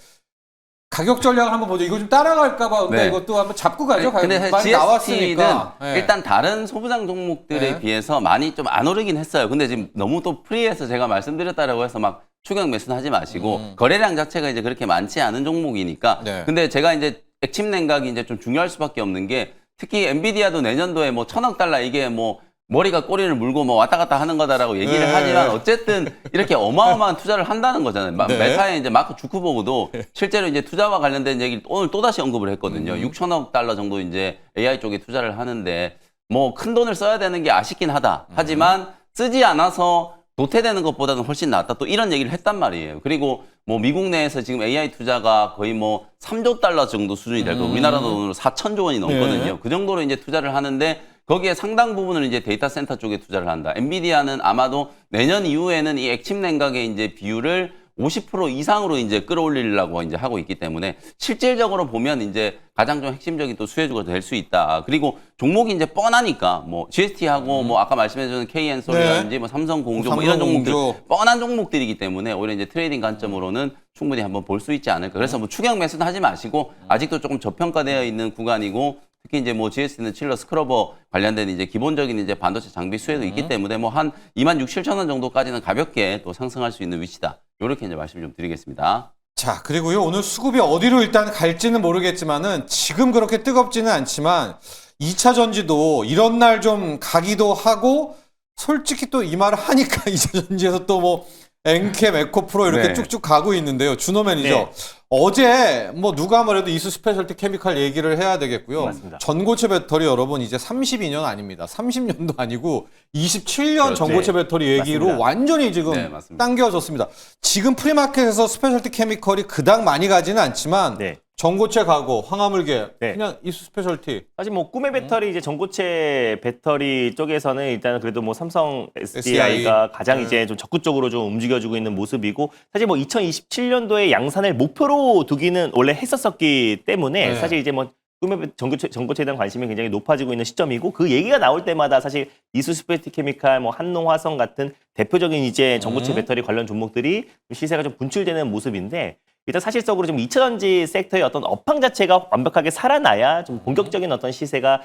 가격 전략을 한번 보죠. 이거 좀 따라갈까봐 근데 네. 이것도 한번 잡고 가죠. 근데 많이 GST는 나왔으니까. 네. 일단 다른 소부장 종목들에 네. 비해서 많이 좀 안 오르긴 했어요. 근데 지금 너무 또 프리에서 제가 말씀드렸다라고 해서 막 추격 매수는 하지 마시고 거래량 자체가 이제 그렇게 많지 않은 종목이니까. 네. 근데 제가 이제 액침 냉각이 이제 좀 중요할 수밖에 없는 게 특히 엔비디아도 내년도에 뭐 $1,000억 이게 뭐 머리가 꼬리를 물고 뭐 왔다 갔다 하는 거다라고 얘기를 네. 하지만 어쨌든 이렇게 어마어마한 투자를 한다는 거잖아요. 네. 메타의 이제 마크 주크버그도 실제로 이제 투자와 관련된 얘기를 오늘 또 다시 언급을 했거든요. $6,000억 정도 이제 AI 쪽에 투자를 하는데 뭐 큰 돈을 써야 되는 게 아쉽긴 하다. 하지만 쓰지 않아서 도태되는 것보다는 훨씬 낫다. 또 이런 얘기를 했단 말이에요. 그리고 뭐 미국 내에서 지금 AI 투자가 거의 뭐 $3조 정도 수준이 될 거고 우리나라 돈으로 4천조 원이 넘거든요. 네. 그 정도로 이제 투자를 하는데 거기에 상당 부분을 이제 데이터 센터 쪽에 투자를 한다. 엔비디아는 아마도 내년 이후에는 이 액침 냉각의 이제 비율을 50% 이상으로 이제 끌어올리려고 이제 하고 있기 때문에 실질적으로 보면 이제 가장 좀 핵심적인 또 수혜주가 될 수 있다. 그리고 종목이 이제 뻔하니까 뭐 GST하고 뭐 아까 말씀해주신 KN솔이라든지 뭐 삼성공조 뭐 이런 종목들 삼성공조. 뻔한 종목들이기 때문에 오히려 이제 트레이딩 관점으로는 충분히 한번 볼 수 있지 않을까. 그래서 뭐 추격 매수는 하지 마시고 아직도 조금 저평가되어 있는 구간이고 특히 이제 뭐 GST는 칠러 스크러버 관련된 이제 기본적인 이제 반도체 장비 수혜도 있기 때문에 뭐 한 26,700원 정도까지는 가볍게 또 상승할 수 있는 위치다. 이렇게 이제 말씀 좀 드리겠습니다. 자, 그리고요, 오늘 수급이 어디로 일단 갈지는 모르겠지만은 지금 그렇게 뜨겁지는 않지만 2차 전지도 이런 날 좀 가기도 하고 솔직히 또 이 말을 하니까 2차 전지에서 또 뭐 엔캠, 에코프로 이렇게 네. 쭉쭉 가고 있는데요. 준호 매니저. 네. 어제 뭐 누가 뭐래도 이수 스페셜티 케미칼 얘기를 해야 되겠고요. 맞습니다. 전고체 배터리 여러분 이제 32년 아닙니다. 30년도 아니고 27년 그렇죠. 전고체 배터리 얘기로 맞습니다. 완전히 지금 네, 맞습니다. 당겨졌습니다. 지금 프리마켓에서 스페셜티 케미컬이 그닥 많이 가지는 않지만 네. 전고체 가고 황화물계 네. 그냥 이수 스페셜티 사실 뭐 꿈의 배터리 이제 전고체 배터리 쪽에서는 일단은 그래도 뭐 삼성 SDI가 가장 이제 좀 적극적으로 좀 움직여주고 있는 모습이고 사실 뭐 2027년도에 양산을 목표로 두기는 원래 했었었기 때문에 네. 사실 이제 뭐 꿈의 전고체에 대한 관심이 굉장히 높아지고 있는 시점이고 그 얘기가 나올 때마다 사실 이수 스페셜티 케미칼 뭐 한농 화성 같은 대표적인 이제 전고체 배터리 관련 종목들이 좀 시세가 좀 분출되는 모습인데 일단 사실적으로 좀 2차 전지 섹터의 어떤 업황 자체가 완벽하게 살아나야 좀 본격적인 어떤 시세가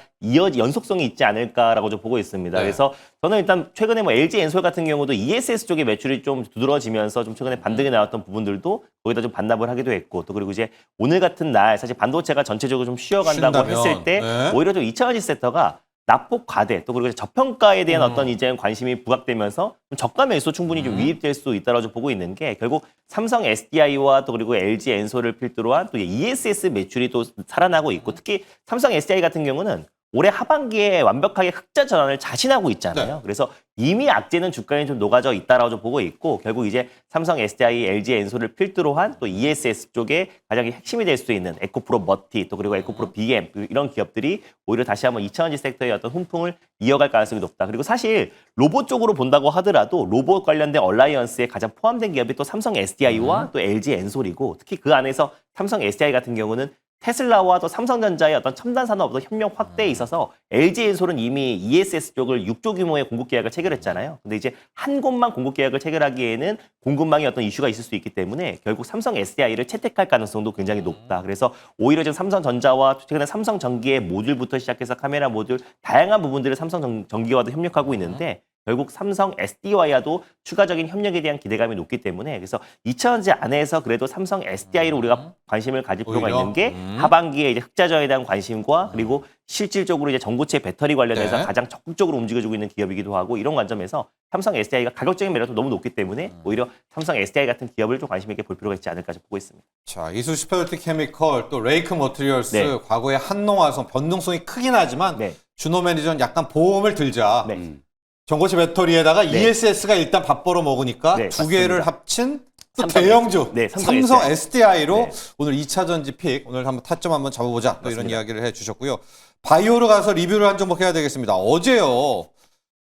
연속성이 있지 않을까라고 좀 보고 있습니다. 네. 그래서 저는 일단 최근에 뭐 LG 엔솔 같은 경우도 ESS 쪽의 매출이 좀 두드러지면서 좀 최근에 반등이 나왔던 부분들도 거기다 좀 반납을 하기도 했고 또 그리고 이제 오늘 같은 날 사실 반도체가 전체적으로 좀 쉬어간다고 쉰다면, 했을 때 네. 오히려 좀 2차 전지 섹터가 낙폭 과대 또 그리고 저평가에 대한 어떤 이제 관심이 부각되면서 좀 저가 매수 충분히 좀 유입될 수 있다라고 좀 보고 있는 게 결국 삼성 SDI와 또 그리고 LG 엔솔을 필두로 한 또 ESS 매출이 또 살아나고 있고 특히 삼성 SDI 같은 경우는 올해 하반기에 완벽하게 흑자 전환을 자신하고 있잖아요. 네. 그래서 이미 악재는 주가에 좀 녹아져 있다라고 좀 보고 있고 결국 이제 삼성 SDI, LG 엔솔을 필두로 한 또 ESS 쪽에 가장 핵심이 될 수 있는 에코프로 머티 또 그리고 에코프로 BM 이런 기업들이 오히려 다시 한번 2차전지 섹터의 어떤 훈풍을 이어갈 가능성이 높다. 그리고 사실 로봇 쪽으로 본다고 하더라도 로봇 관련된 얼라이언스에 가장 포함된 기업이 또 삼성 SDI와 또 LG 엔솔이고 특히 그 안에서 삼성 SDI 같은 경우는 테슬라와 또 삼성전자의 어떤 첨단 산업 어떤 협력 확대에 있어서 LG엔솔은 이미 ESS 쪽을 6조 규모의 공급 계약을 체결했잖아요. 근데 이제 한 곳만 공급 계약을 체결하기에는 공급망에 어떤 이슈가 있을 수 있기 때문에 결국 삼성 SDI를 채택할 가능성도 굉장히 높다. 그래서 오히려 지금 삼성전자와 최근에 삼성전기의 모듈부터 시작해서 카메라 모듈 다양한 부분들을 삼성전기와도 협력하고 있는데 결국 삼성 SDI와도 추가적인 협력에 대한 기대감이 높기 때문에 그래서 2차전지 안에서 그래도 삼성 SDI로 우리가 관심을 가질 필요가 오히려? 있는 게 하반기에 이제 흑자전에 대한 관심과 그리고 실질적으로 이제 전고체 배터리 관련해서 네. 가장 적극적으로 움직여주고 있는 기업이기도 하고 이런 관점에서 삼성 SDI가 가격적인 매력도 너무 높기 때문에 오히려 삼성 SDI 같은 기업을 좀 관심 있게 볼 필요가 있지 않을까 보고 있습니다. 자, 이수 스페셜티 케미컬 또 레이크 머티리얼스 네. 과거에 한농화성 변동성이 크긴 하지만 네. 준호 매니저는 약간 보험을 들자. 네. 전고체 배터리에다가 네. ESS가 일단 밥 벌어 먹으니까 네, 두 개를 맞습니다. 합친 또 삼성 대형주 네, 삼성 SDI로 네. 오늘 2차 전지 픽 오늘 한번 타점 한번 잡아보자 또 이런 맞습니다. 이야기를 해주셨고요. 바이오로 가서 리뷰를 한 종목 해야 되겠습니다. 어제요.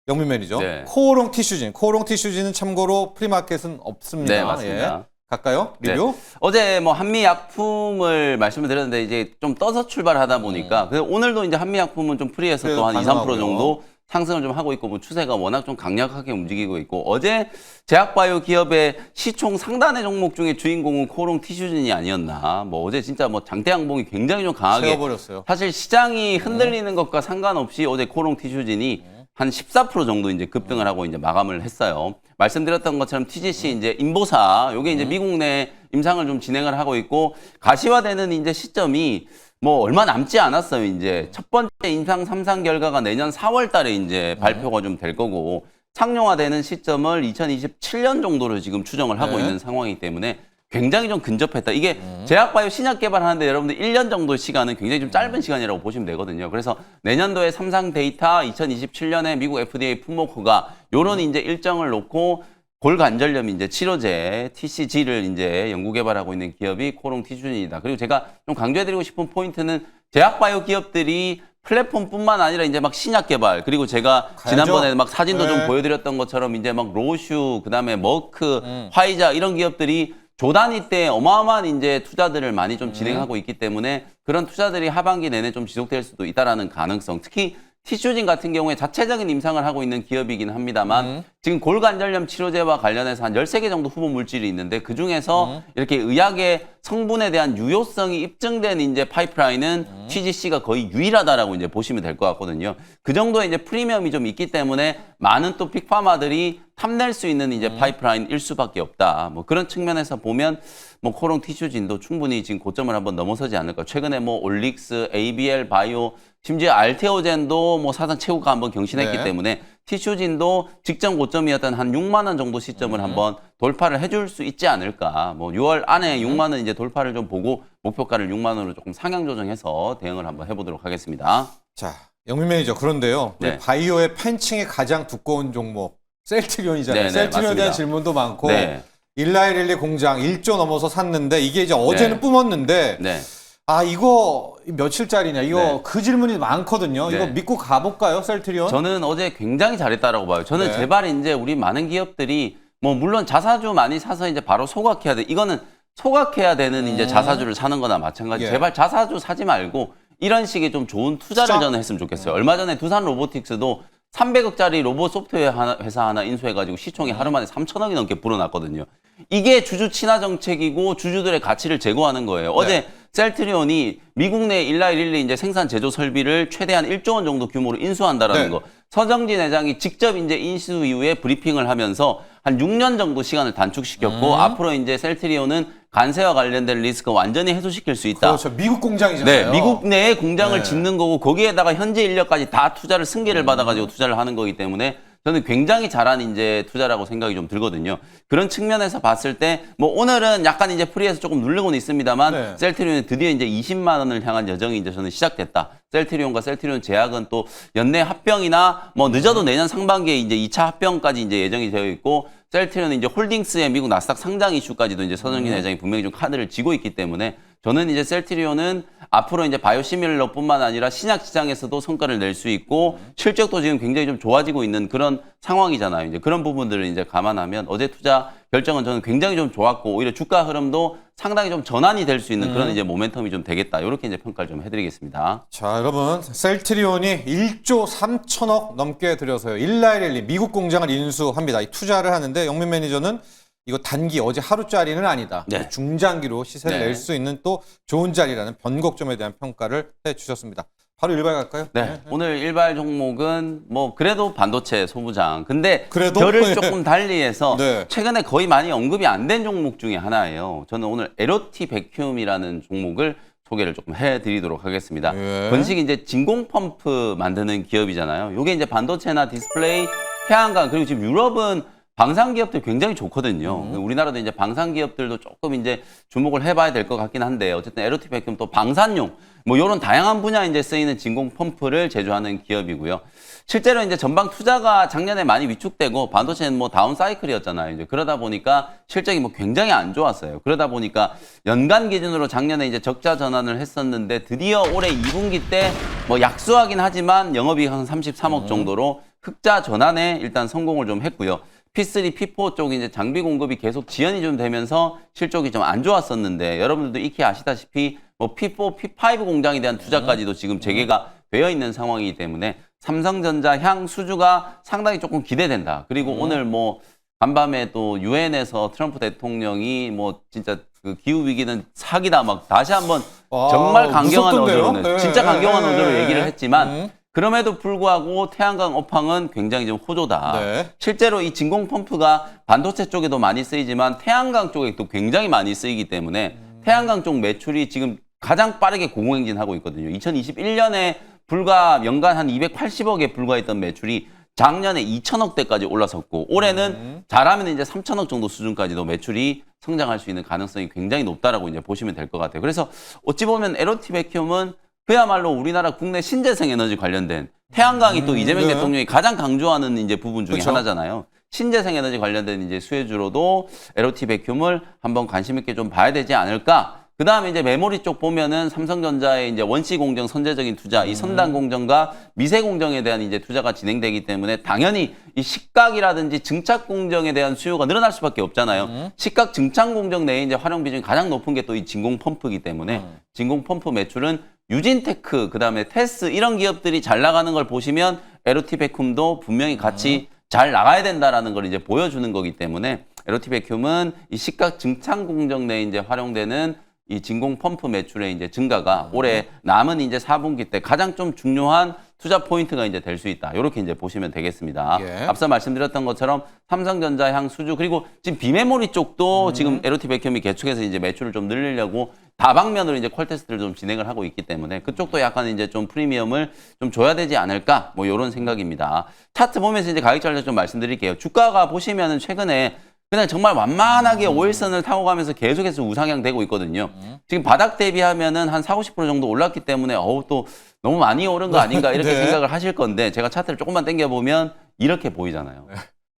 영민 매니저 네. 코오롱 티슈진은 참고로 프리마켓은 없습니다. 네, 맞습니다. 예. 갈까요? 리뷰? 어제 뭐 한미약품을 말씀을 드렸는데 이제 좀 떠서 출발하다 보니까 그래서 오늘도 이제 한미약품은 좀 프리해서 그래도 또 한 2, 3% 가능하고요. 정도 상승을 좀 하고 있고 뭐 추세가 워낙 좀 강력하게 움직이고 있고 어제 제약바이오 기업의 시총 상단의 종목 중에 주인공은 코오롱 티슈진이 아니었나. 뭐 어제 진짜 뭐 장대양봉이 굉장히 좀 강하게 세워버렸어요. 사실 시장이 흔들리는 것과 상관없이 어제 코오롱 티슈진이 한 14% 정도 이제 급등을 하고 이제 마감을 했어요. 말씀드렸던 것처럼 TGC 이제 인보사 요게 이제 미국 내 임상을 좀 진행을 하고 있고 가시화되는 이제 시점이 뭐 얼마 남지 않았어요. 이제 첫 번째 임상 3상 결과가 내년 4월 달에 이제 발표가 좀 될 거고 상용화되는 시점을 2027년 정도로 지금 추정을 하고 네. 있는 상황이기 때문에 굉장히 좀 근접했다. 이게 제약바이오 신약 개발하는데 여러분들 1년 정도의 시간은 굉장히 좀 짧은 시간이라고 보시면 되거든요. 그래서 내년도에 3상 데이터, 2027년에 미국 FDA 품목허가 요런 이제 일정을 놓고 골관절염 이제 치료제 TCG를 이제 연구 개발하고 있는 기업이 코오롱 티슈진이다. 그리고 제가 좀 강조해드리고 싶은 포인트는 제약바이오 기업들이 플랫폼뿐만 아니라 이제 막 신약 개발 그리고 제가 가야죠. 지난번에 막 사진도 네. 좀 보여드렸던 것처럼 이제 막 로슈 그다음에 머크, 화이자 이런 기업들이 조 단위 때 어마어마한 이제 투자들을 많이 좀 진행하고 있기 때문에 그런 투자들이 하반기 내내 좀 지속될 수도 있다라는 가능성. 특히 티슈진 같은 경우에 자체적인 임상을 하고 있는 기업이긴 합니다만 지금 골관절염 치료제와 관련해서 한 13개 정도 후보 물질이 있는데 그중에서 이렇게 의약의 성분에 대한 유효성이 입증된 이제 파이프라인은 TGC가 거의 유일하다라고 이제 보시면 될 것 같거든요. 그 정도의 이제 프리미엄이 좀 있기 때문에 많은 또 빅파마들이 탐낼 수 있는 이제 파이프라인일 수밖에 없다. 뭐 그런 측면에서 보면 뭐 코오롱 티슈진도 충분히 지금 고점을 한번 넘어서지 않을까. 최근에 뭐 올릭스, ABL 바이오 심지어 알테오젠도 뭐 사상 최고가 한번 경신했기 네. 때문에 티슈진도 직전 고점이었던 한 6만 원 정도 시점을 한번 돌파를 해줄 수 있지 않을까. 뭐 6월 안에 6만 원 이제 돌파를 좀 보고 목표가를 6만 원으로 조금 상향 조정해서 대응을 한번 해보도록 하겠습니다. 자, 영민 매니저 그런데요. 우리 네. 바이오의 팬층이 가장 두꺼운 종목 셀트리온이잖아요. 네, 네, 셀트리온에 대한 맞습니다. 질문도 많고 네. 일라이릴리 공장 1조 넘어서 샀는데 이게 이제 어제는 네. 뿜었는데 네. 아 이거 며칠짜리냐 이거 네. 그 질문이 많거든요. 네. 이거 믿고 가볼까요, 셀트리온? 저는 어제 굉장히 잘했다라고 봐요. 저는 네. 제발 이제 우리 많은 기업들이 뭐 물론 자사주 많이 사서 이제 바로 소각해야 돼. 이거는 소각해야 되는 이제 자사주를 사는 거나 마찬가지. 예. 제발 자사주 사지 말고 이런 식의 좀 좋은 투자를 투자? 저는 했으면 좋겠어요. 얼마 전에 두산 로보틱스도 300억짜리 로봇 소프트웨어 회사 하나 인수해가지고 시총이 하루 만에 3천억이 넘게 불어났거든요. 이게 주주 친화 정책이고 주주들의 가치를 제고하는 거예요. 어제 셀트리온이 미국 내 일라이릴리 이제 생산 제조 설비를 최대한 1조 원 정도 규모로 인수한다라는 네. 거. 서정진 회장이 직접 이제 인수 이후에 브리핑을 하면서 한 6년 정도 시간을 단축시켰고 앞으로 이제 셀트리온은 간세와 관련된 리스크 완전히 해소시킬 수 있다. 그렇죠. 미국 공장이잖아요. 네, 미국 내에 공장을 네. 짓는 거고 거기에다가 현재 인력까지 다 투자를 승계를 받아가지고 투자를 하는 거기 때문에 저는 굉장히 잘한 이제 투자라고 생각이 좀 들거든요. 그런 측면에서 봤을 때 뭐 오늘은 약간 이제 프리에서 조금 누르고는 있습니다만 네. 셀트리온이 드디어 이제 20만 원을 향한 여정이 이제 저는 시작됐다. 셀트리온과 셀트리온 제약은 또 연내 합병이나 뭐 늦어도 내년 상반기에 이제 2차 합병까지 이제 예정이 되어 있고 셀트리온은 이제 홀딩스의 미국 나스닥 상장 이슈까지도 이제 서정진 회장이 분명히 좀 카드를 쥐고 있기 때문에 저는 이제 셀트리온은 앞으로 이제 바이오시밀러뿐만 아니라 신약 시장에서도 성과를 낼 수 있고 실적도 지금 굉장히 좀 좋아지고 있는 그런 상황이잖아요. 이제 그런 부분들을 이제 감안하면 어제 투자 결정은 저는 굉장히 좀 좋았고 오히려 주가 흐름도 상당히 좀 전환이 될 수 있는 그런 이제 모멘텀이 좀 되겠다. 이렇게 이제 평가를 좀 해드리겠습니다. 자, 여러분, 셀트리온이 1조 3천억 넘게 들여서요. 일라이랠리 미국 공장을 인수합니다. 이 투자를 하는데 영민 매니저는 이거 단기 어제 하루짜리는 아니다. 네. 중장기로 시세를 네. 낼 수 있는 또 좋은 자리라는 변곡점에 대한 평가를 해주셨습니다. 바로 일발 갈까요? 네. 오늘 일발 종목은 뭐 그래도 반도체 소부장. 근데 그래도? 결을 조금 달리해서 네. 최근에 거의 많이 언급이 안 된 종목 중에 하나예요. 저는 오늘 에로티 베큐움이라는 종목을 소개를 조금 해드리도록 하겠습니다. 예. 건식이 이제 진공 펌프 만드는 기업이잖아요. 이게 이제 반도체나 디스플레이, 태양광 그리고 지금 유럽은 방산 기업들 굉장히 좋거든요. 우리나라도 이제 방산 기업들도 조금 이제 주목을 해봐야 될 것 같긴 한데 어쨌든 에로티 베큐움 또 방산용 뭐 이런 다양한 분야에 이제 쓰이는 진공 펌프를 제조하는 기업이고요. 실제로 이제 전방 투자가 작년에 많이 위축되고 반도체는 뭐 다운 사이클이었잖아요. 이제 그러다 보니까 실적이 뭐 굉장히 안 좋았어요. 그러다 보니까 연간 기준으로 작년에 이제 적자 전환을 했었는데 드디어 올해 2분기 때 뭐 약수하긴 하지만 영업이익 한 33억 정도로 흑자 전환에 일단 성공을 좀 했고요. P3, P4 쪽 이제 장비 공급이 계속 지연이 좀 되면서 실적이 좀 안 좋았었는데 여러분들도 익히 아시다시피 뭐 P4, P5 공장에 대한 투자까지도 지금 재개가 되어 있는 상황이기 때문에 삼성전자 향 수주가 상당히 조금 기대된다. 그리고 오늘 뭐 간밤에 또 유엔에서 트럼프 대통령이 뭐 진짜 그 기후 위기는 사기다 막 다시 한번 와, 정말 강경한 무섭던데요? 어조로 네. 진짜 강경한 네. 어조로 얘기를 했지만 그럼에도 불구하고 태양광 업황은 굉장히 좀 호조다. 네. 실제로 이 진공 펌프가 반도체 쪽에도 많이 쓰이지만 태양광 쪽에도 굉장히 많이 쓰이기 때문에 태양광 쪽 매출이 지금 가장 빠르게 공공행진하고 있거든요. 2021년에 불과 연간 한 280억에 불과했던 매출이 작년에 2천억대까지 올라섰고 올해는 잘하면 이제 3천억 정도 수준까지도 매출이 성장할 수 있는 가능성이 굉장히 높다라고 이제 보시면 될 것 같아요. 그래서 어찌 보면 에로티 베큐움은 그야말로 우리나라 국내 신재생 에너지 관련된 태양광이 또 이재명 네. 대통령이 가장 강조하는 이제 부분 중에 그쵸. 하나잖아요. 신재생 에너지 관련된 이제 수혜주로도 에로티 베큐움을 한번 관심 있게 좀 봐야 되지 않을까. 그 다음에 이제 메모리 쪽 보면은 삼성전자의 이제 원시 공정 선제적인 투자, 이 선단 공정과 미세 공정에 대한 이제 투자가 진행되기 때문에 당연히 이 식각이라든지 증착 공정에 대한 수요가 늘어날 수밖에 없잖아요. 식각 증착 공정 내에 이제 활용 비중이 가장 높은 게 또 이 진공 펌프이기 때문에 진공 펌프 매출은 유진테크, 그 다음에 테스 이런 기업들이 잘 나가는 걸 보시면 에로티 베큐움도 분명히 같이 잘 나가야 된다라는 걸 이제 보여주는 거기 때문에 에로티 베큐움은 이 식각 증착 공정 내에 이제 활용되는 이 진공 펌프 매출의 이제 증가가 올해 남은 이제 4분기 때 가장 좀 중요한 투자 포인트가 이제 될 수 있다. 이렇게 이제 보시면 되겠습니다. 예. 앞서 말씀드렸던 것처럼 삼성전자 향 수주 그리고 지금 비메모리 쪽도 지금 에로티 베큐움이 개축해서 이제 매출을 좀 늘리려고 다방면으로 이제 퀄 테스트를 좀 진행을 하고 있기 때문에 그쪽도 약간 이제 좀 프리미엄을 좀 줘야 되지 않을까 뭐 이런 생각입니다. 차트 보면서 이제 가격 전략 좀 말씀드릴게요. 주가가 보시면은 최근에 그냥 정말 완만하게 5일선을 타고 가면서 계속해서 우상향 되고 있거든요. 지금 바닥 대비하면은 한 40, 50% 정도 올랐기 때문에 또 너무 많이 오른 거 아닌가 이렇게 네. 생각을 하실 건데 제가 차트를 조금만 당겨보면 이렇게 보이잖아요.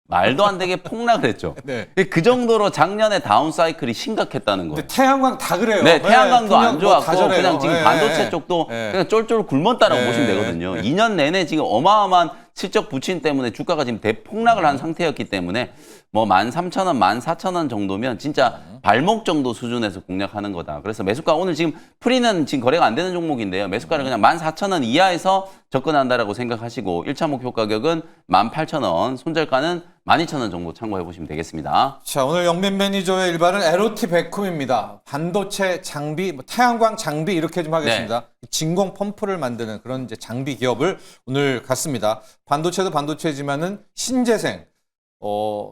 말도 안 되게 폭락을 했죠. 네. 그 정도로 작년에 다운 사이클이 심각했다는 거예요. 근데 태양광 다 그래요. 네, 태양광도 분명 안 뭐 다 좋았고 저래요. 그냥 지금 네. 반도체 쪽도 네. 그냥 쫄쫄 굶었다라고 네. 보시면 되거든요. 2년 내내 지금 어마어마한 실적 부친 때문에 주가가 지금 대폭락을 한 상태였기 때문에 뭐 13,000원, 14,000원 정도면 진짜 발목 정도 수준에서 공략하는 거다. 그래서 매수가 오늘 지금 프리는 지금 거래가 안 되는 종목인데요. 매수가를 그냥 14,000원 이하에서 접근한다라고 생각하시고 1차 목표 가격은 18,000원, 손절가는 12,000원 정도 참고해 보시면 되겠습니다. 자, 오늘 영민 매니저의 일발은 에로티 베큐움입니다. 반도체 장비, 뭐 태양광 장비 이렇게 좀 하겠습니다. 진공 펌프를 만드는 그런 이제 장비 기업을 오늘 갔습니다. 반도체도 반도체지만은 신재생,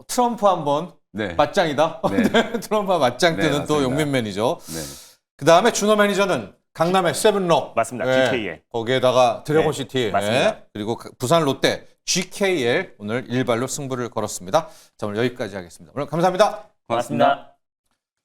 트럼프 한번 네. 맞짱이다. 네. 트럼프와 맞짱 네, 뜨는 또 맞습니다. 영민 매니저. 네. 그 다음에 준호 매니저는 강남의 세븐록. 맞습니다. 예, GKL. 거기에다가 드래곤시티. 네, 맞습니다. 예, 그리고 부산 롯데 GKL 오늘 일발로 승부를 걸었습니다. 자, 오늘 여기까지 하겠습니다. 오늘 감사합니다. 고맙습니다.